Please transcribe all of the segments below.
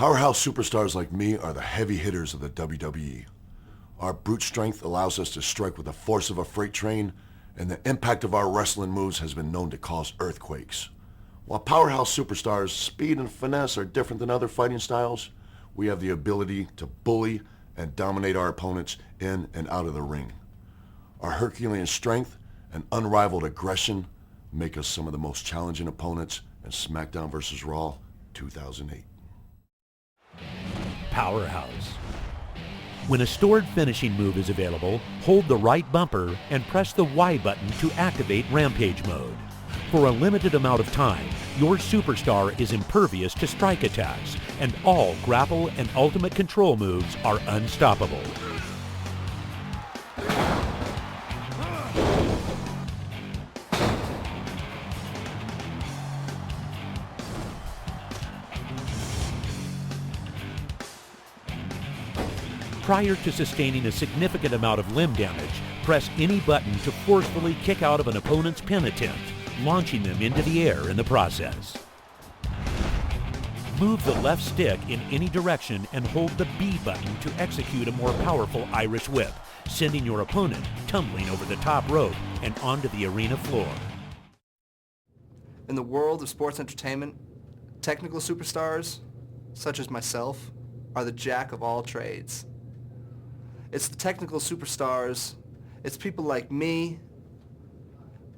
Powerhouse superstars like me are the heavy hitters of the WWE. Our brute strength allows us to strike with the force of a freight train, and the impact of our wrestling moves has been known to cause earthquakes. While Powerhouse superstars' speed and finesse are different than other fighting styles, we have the ability to bully and dominate our opponents in and out of the ring. Our Herculean strength and unrivaled aggression make us some of the most challenging opponents in Smackdown vs. Raw 2008. Powerhouse. When a stored finishing move is available, hold the right bumper and press the Y button to activate Rampage mode. For a limited amount of time, your superstar is impervious to strike attacks, and all grapple and ultimate control moves are unstoppable. Prior to sustaining a significant amount of limb damage, press any button to forcefully kick out of an opponent's pin attempt, launching them into the air in the process. Move the left stick in any direction and hold the B button to execute a more powerful Irish whip, sending your opponent tumbling over the top rope and onto the arena floor. In the world of sports entertainment, technical superstars, such as myself, are the jack of all trades. It's the technical superstars, it's people like me,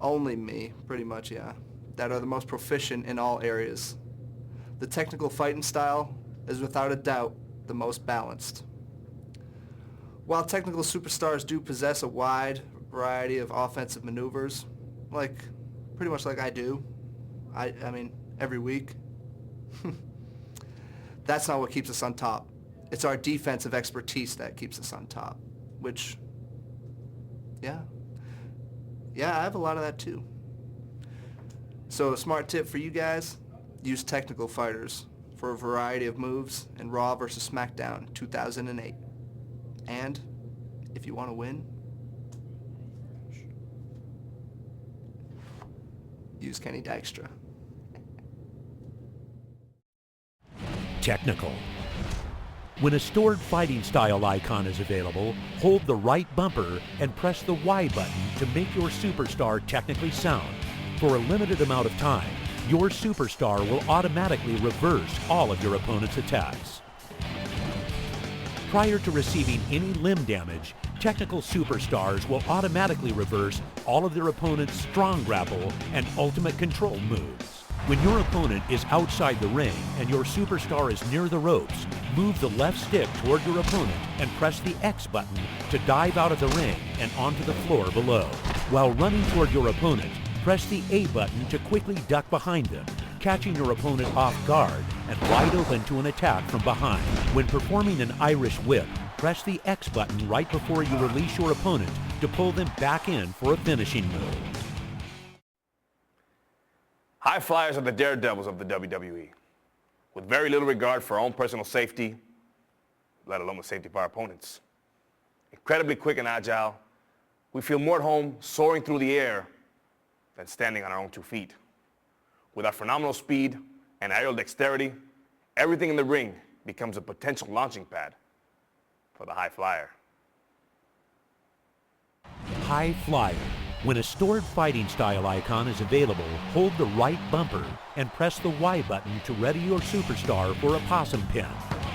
only me, pretty much, yeah, that are the most proficient in all areas. The technical fighting style is without a doubt the most balanced. While technical superstars do possess a wide variety of offensive maneuvers, pretty much like I do, I mean, every week, that's not what keeps us on top. It's our defensive expertise that keeps us on top, which, yeah, I have a lot of that too. So a smart tip for you guys, use technical fighters for a variety of moves in Raw vs. Smackdown 2008. And if you want to win, use Kenny Dykstra. Technical. When a stored fighting style icon is available, hold the right bumper and press the Y button to make your superstar technically sound. For a limited amount of time, your superstar will automatically reverse all of your opponent's attacks. Prior to receiving any limb damage, technical superstars will automatically reverse all of their opponent's strong grapple and ultimate control moves. When your opponent is outside the ring and your superstar is near the ropes, move the left stick toward your opponent and press the X button to dive out of the ring and onto the floor below. While running toward your opponent, press the A button to quickly duck behind them, catching your opponent off guard and wide open to an attack from behind. When performing an Irish whip, press the X button right before you release your opponent to pull them back in for a finishing move. High flyers are the daredevils of the WWE, with very little regard for our own personal safety, let alone the safety of our opponents. Incredibly quick and agile, we feel more at home soaring through the air than standing on our own 2 feet. With our phenomenal speed and aerial dexterity, everything in the ring becomes a potential launching pad for the high flyer. High flyer. When a stored fighting style icon is available, hold the right bumper and press the Y button to ready your superstar for a possum pin.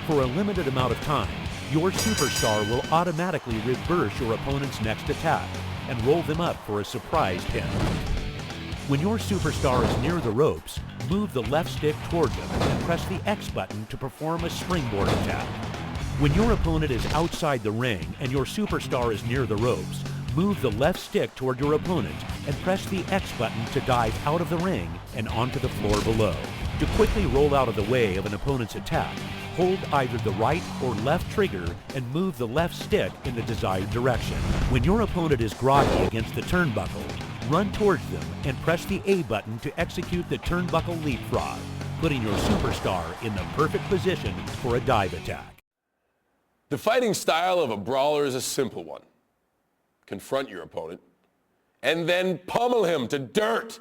For a limited amount of time, your superstar will automatically reverse your opponent's next attack and roll them up for a surprise pin. When your superstar is near the ropes, move the left stick toward them and press the X button to perform a springboard attack. When your opponent is outside the ring and your superstar is near the ropes, move the left stick toward your opponent and press the X button to dive out of the ring and onto the floor below. To quickly roll out of the way of an opponent's attack, hold either the right or left trigger and move the left stick in the desired direction. When your opponent is groggy against the turnbuckle, run towards them and press the A button to execute the turnbuckle leapfrog, putting your superstar in the perfect position for a dive attack. The fighting style of a brawler is a simple one. Confront your opponent, and then pummel him to dirt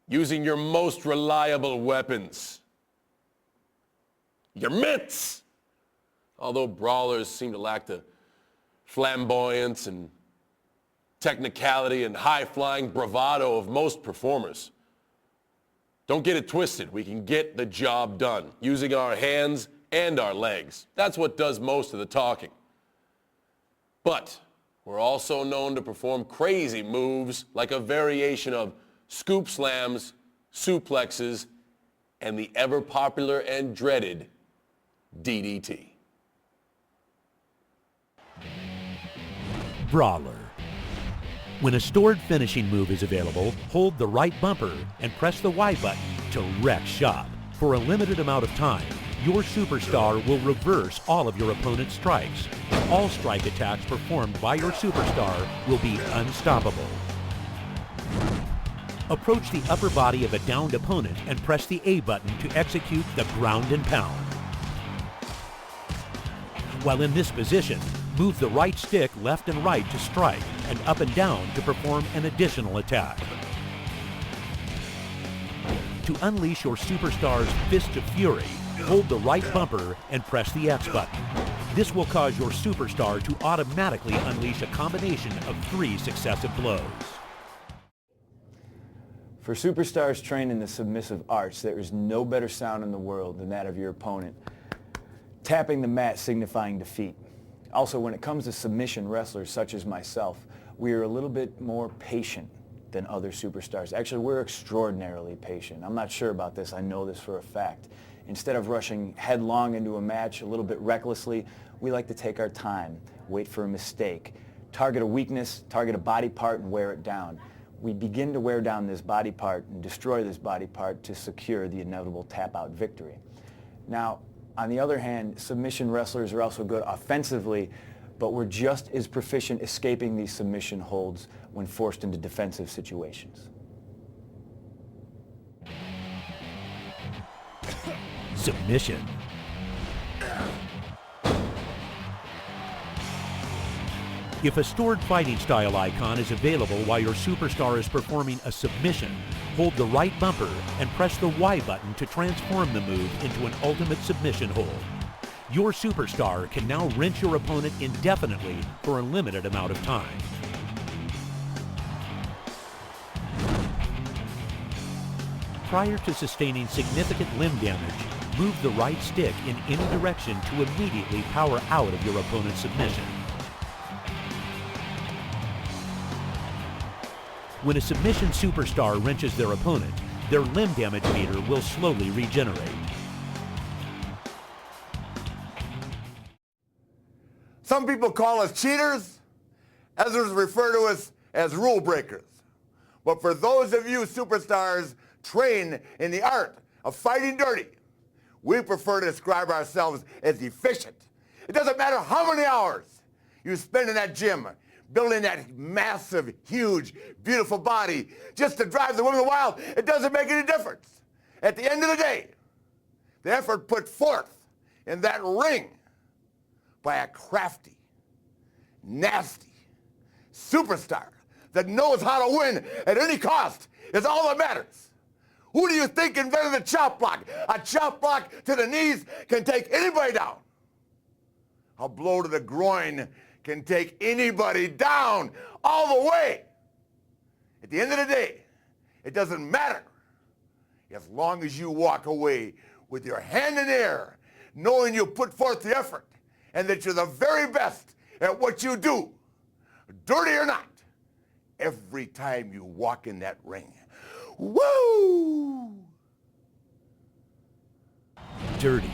using your most reliable weapons. your mitts. Although brawlers seem to lack the flamboyance and technicality and high-flying bravado of most performers. Don't get it twisted. We can get the job done using our hands and our legs. That's what does most of the talking. But we're also known to perform crazy moves like a variation of scoop slams, suplexes, and the ever-popular and dreaded DDT. Brawler. When a stored finishing move is available, hold the right bumper and press the Y button to wreck shop. For a limited amount of time, your superstar will reverse all of your opponent's strikes. All strike attacks performed by your superstar will be unstoppable. Approach the upper body of a downed opponent and press the A button to execute the ground and pound. While in this position, move the right stick left and right to strike and up and down to perform an additional attack. To unleash your superstar's fist of fury, hold the right bumper and press the X button. This will cause your superstar to automatically unleash a combination of 3 successive blows. For superstars trained in the submissive arts, there is no better sound in the world than that of your opponent tapping the mat signifying defeat. Also, when it comes to submission wrestlers such as myself, we are a little bit more patient than other superstars. Actually, we're extraordinarily patient. I'm not sure about this. I know this for a fact. Instead of rushing headlong into a match a little bit recklessly, we like to take our time, wait for a mistake, target a weakness, target a body part, and wear it down. We begin to wear down this body part and destroy this body part to secure the inevitable tap-out victory. Now, on the other hand, submission wrestlers are also good offensively, but we're just as proficient escaping these submission holds when forced into defensive situations. Submission. If a stored fighting style icon is available while your superstar is performing a submission, hold the right bumper and press the Y button to transform the move into an ultimate submission hold. Your superstar can now wrench your opponent indefinitely for a limited amount of time. Prior to sustaining significant limb damage, move the right stick in any direction to immediately power out of your opponent's submission. When a submission superstar wrenches their opponent, their limb damage meter will slowly regenerate. Some people call us cheaters, others refer to us as rule breakers. But for those of you superstars trained in the art of fighting dirty, we prefer to describe ourselves as efficient. It doesn't matter how many hours you spend in that gym building that massive, huge, beautiful body just to drive the women wild. It doesn't make any difference. At the end of the day, the effort put forth in that ring by a crafty, nasty superstar that knows how to win at any cost is all that matters. Who do you think invented the chop block? A chop block to the knees can take anybody down. A blow to the groin can take anybody down all the way. At the end of the day, it doesn't matter as long as you walk away with your hand in the air, knowing you put forth the effort and that you're the very best at what you do, dirty or not, every time you walk in that ring. Woo! Dirty.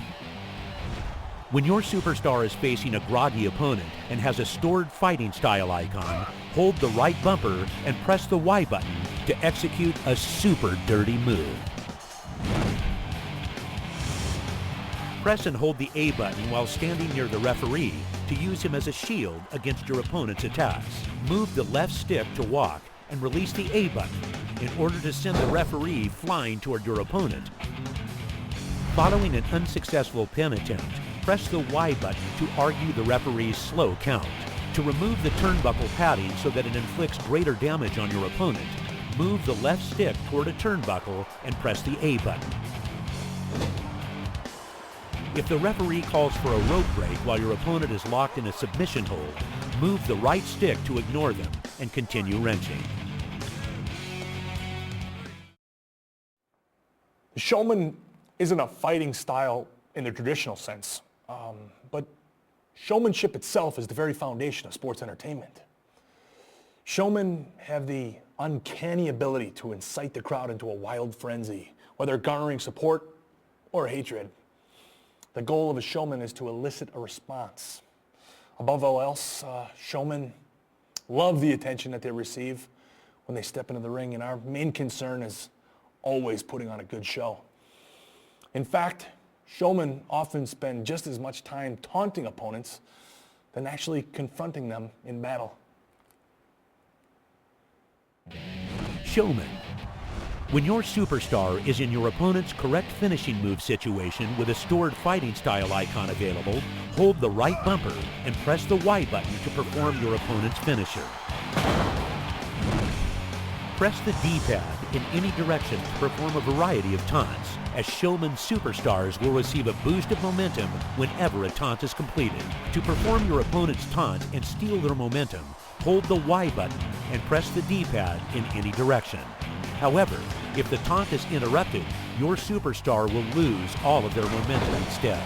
When your superstar is facing a groggy opponent and has a stored fighting style icon, hold the right bumper and press the Y button to execute a super dirty move. Press and hold the A button while standing near the referee to use him as a shield against your opponent's attacks. Move the left stick to walk and release the A button in order to send the referee flying toward your opponent. Following an unsuccessful pin attempt, press the Y button to argue the referee's slow count. To remove the turnbuckle padding so that it inflicts greater damage on your opponent, move the left stick toward a turnbuckle and press the A button. If the referee calls for a rope break while your opponent is locked in a submission hold, move the right stick to ignore them and continue wrenching. The Showman isn't a fighting style in the traditional sense, but showmanship itself is the very foundation of sports entertainment. Showmen have the uncanny ability to incite the crowd into a wild frenzy, whether garnering support or hatred. The goal of a showman is to elicit a response. Above all else, showmen love the attention that they receive when they step into the ring, and our main concern is always putting on a good show. In fact, showmen often spend just as much time taunting opponents than actually confronting them in battle. Showman. When your superstar is in your opponent's correct finishing move situation with a stored fighting style icon available, hold the right bumper and press the Y button to perform your opponent's finisher. Press the D-pad in any direction to perform a variety of taunts, as Showman superstars will receive a boost of momentum whenever a taunt is completed. To perform your opponent's taunt and steal their momentum, hold the Y button and press the D-pad in any direction. However, if the taunt is interrupted, your superstar will lose all of their momentum instead.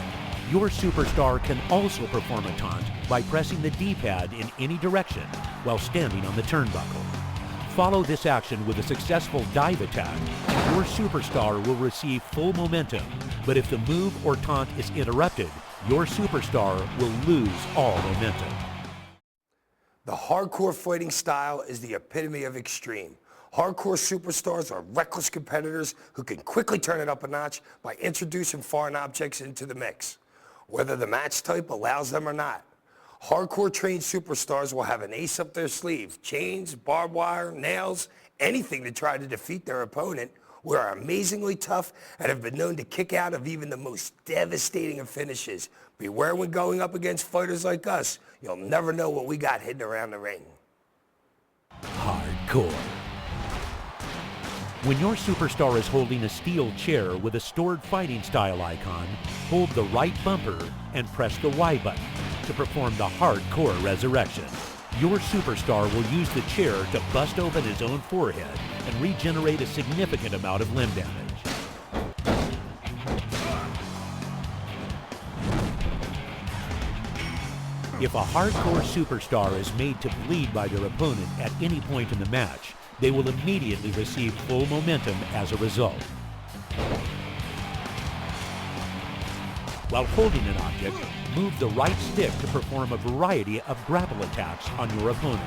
Your superstar can also perform a taunt by pressing the D-pad in any direction while standing on the turnbuckle. Follow this action with a successful dive attack, and your superstar will receive full momentum. But if the move or taunt is interrupted, your superstar will lose all momentum. The hardcore fighting style is the epitome of extreme. Hardcore superstars are reckless competitors who can quickly turn it up a notch by introducing foreign objects into the mix, whether the match type allows them or not. Hardcore trained superstars will have an ace up their sleeve: chains, barbed wire, nails, anything to try to defeat their opponent, who are amazingly tough and have been known to kick out of even the most devastating of finishes. Beware when going up against fighters like us. You'll never know what we got hidden around the ring. Hardcore. When your superstar is holding a steel chair with a stored fighting style icon, hold the right bumper and press the Y button to perform the hardcore resurrection. Your superstar will use the chair to bust open his own forehead and regenerate a significant amount of limb damage. If a hardcore superstar is made to bleed by their opponent at any point in the match, they will immediately receive full momentum as a result. While holding an object, move the right stick to perform a variety of grapple attacks on your opponent.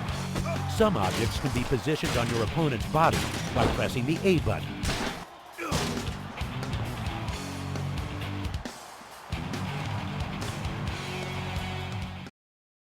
Some objects can be positioned on your opponent's body by pressing the A button.